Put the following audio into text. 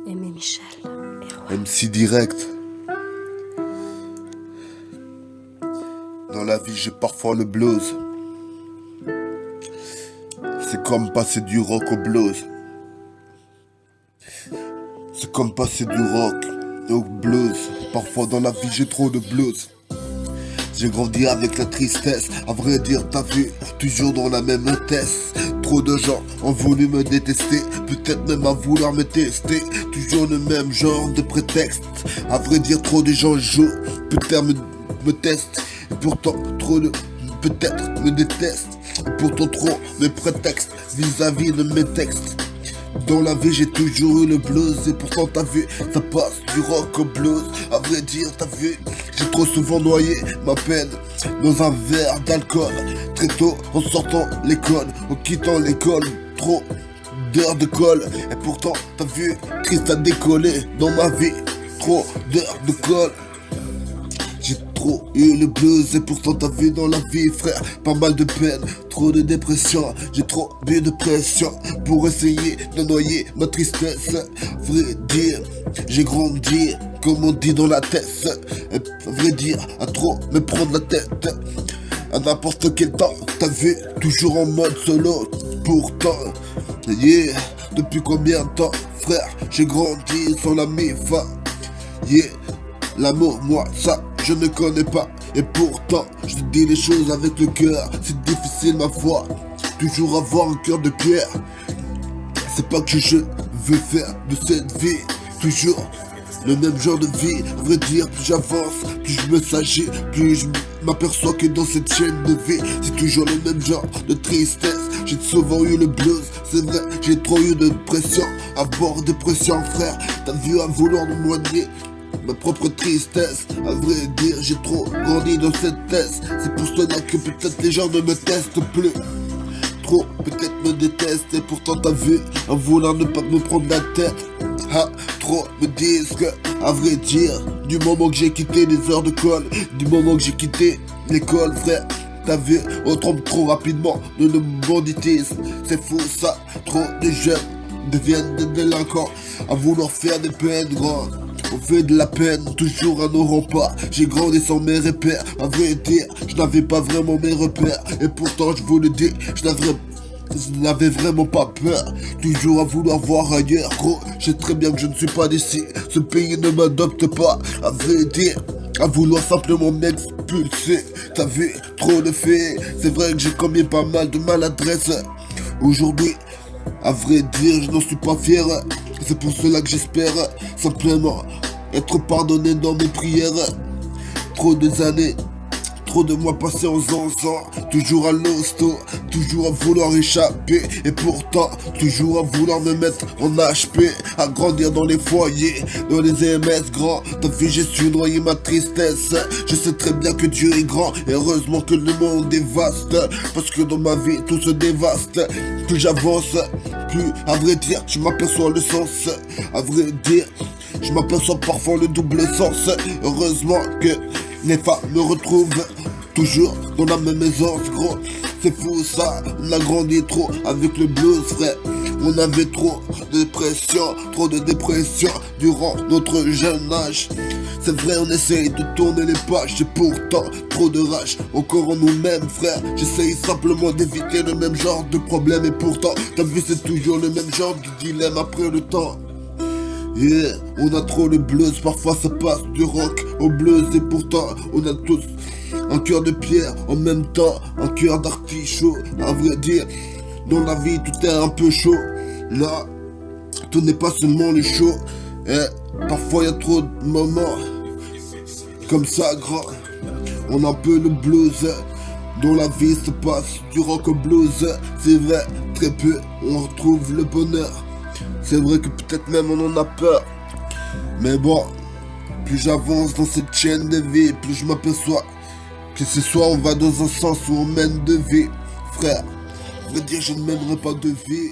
Aimé Michel. MC Direct. Dans la vie, j'ai parfois le blues. C'est comme passer du rock au blues. C'est comme passer du rock au blues. Parfois dans la vie, j'ai trop de blues. J'ai grandi avec la tristesse, à vrai dire t'as vu, toujours dans la même test. Trop de gens ont voulu me détester, peut-être même à vouloir me tester. Toujours le même genre de prétexte, à vrai dire trop de gens jouent, peut-être me testent. Et pourtant trop de peut-être me détestent. Et pourtant trop mes prétextes vis-à-vis de mes textes. Dans la vie j'ai toujours eu le blues et pourtant t'as vu, ça passe du rock au blues. À vrai dire t'as vu, j'ai trop souvent noyé ma peine dans un verre d'alcool. Très tôt en sortant l'école, en quittant l'école, trop d'heures de colle. Et pourtant t'as vu, triste à décoller dans ma vie, trop d'heures de colle. J'ai trop eu le blues et pourtant t'as vu dans la vie frère, pas mal de peine, trop de dépression. J'ai trop bu de pression pour essayer de noyer ma tristesse. Vrai dire, j'ai grandi comme on dit dans la tête. Et vrai dire, à trop me prendre la tête à n'importe quel temps. T'as vu, toujours en mode solo. Pourtant, yeah, depuis combien de temps frère, j'ai grandi sans la mi-fa. Yeah, l'amour moi ça je ne connais pas. Et pourtant je te dis les choses avec le cœur. C'est difficile ma foi, toujours avoir un cœur de pierre. C'est pas que je veux faire de cette vie toujours le même genre de vie. À vrai dire, plus j'avance, plus je me sagis, plus je m'aperçois que dans cette chaîne de vie c'est toujours le même genre de tristesse. J'ai souvent eu le blues, c'est vrai, j'ai trop eu de pression, à bord de pression frère. T'as vu à vouloir me moigner ma propre tristesse. À vrai dire, j'ai trop grandi dans cette thèse. C'est pour cela que peut-être les gens ne me testent plus. Trop peut-être me détestent. Et pourtant t'as vu, à vouloir ne pas me prendre la tête. Ha, trop me disent que, à vrai dire, du moment que j'ai quitté les heures de colle, du moment que j'ai quitté l'école frère, t'as vu, on trompe trop rapidement de nos banditisme. C'est fou ça, trop de jeunes deviennent des délinquants à vouloir faire des peines grandes. On fait de la peine, toujours à nos remparts. J'ai grandi sans mes repères. À vrai dire, je n'avais pas vraiment mes repères. Et pourtant, je vous le dis, je n'avais vraiment pas peur. Toujours à vouloir voir ailleurs. Gros, je sais très bien que je ne suis pas d'ici. Ce pays ne m'adopte pas. À vrai dire, à vouloir simplement m'expulser. T'as vu, trop de faits. C'est vrai que j'ai commis pas mal de maladresse. Aujourd'hui, à vrai dire, je n'en suis pas fier. C'est pour cela que j'espère simplement être pardonné dans mes prières. Trop des années, trop de mois passés en zanzan, toujours à l'hosto, toujours à vouloir échapper. Et pourtant, toujours à vouloir me mettre en HP, à grandir dans les foyers, dans les EMS grands. T'as vu, j'ai su noyer ma tristesse. Je sais très bien que Dieu est grand, et heureusement que le monde est vaste. Parce que dans ma vie, tout se dévaste. Plus j'avance, plus, à vrai dire, je m'aperçois le sens. À vrai dire, je m'aperçois parfois le double sens. Heureusement que les femmes me retrouvent toujours dans la même aisance, gros. C'est fou ça, on a grandi trop avec le blues, frère. On avait trop de dépression durant notre jeune âge. C'est vrai, on essaye de tourner les pages, et pourtant trop de rage encore en nous-mêmes, frère. J'essaye simplement d'éviter le même genre de problème. Et pourtant, t'as vu, c'est toujours le même genre de dilemme après le temps. Yeah, on a trop le blues, parfois ça passe du rock au blues. Et pourtant, on a tous un cœur de pierre, en même temps un cœur d'artichaut. À vrai dire, dans la vie tout est un peu chaud. Là, tout n'est pas seulement le chaud. Et parfois y a trop de moments comme ça, grand. On a un peu le blues. Dans la vie se passe du rock au blues. C'est vrai, très peu on retrouve le bonheur. C'est vrai que peut-être même on en a peur. Mais bon, plus j'avance dans cette chaîne de vie, plus je m'aperçois que c'est soit on va dans un sens ou on mène de vie. Frère, je veux dire je ne mènerai pas de vie.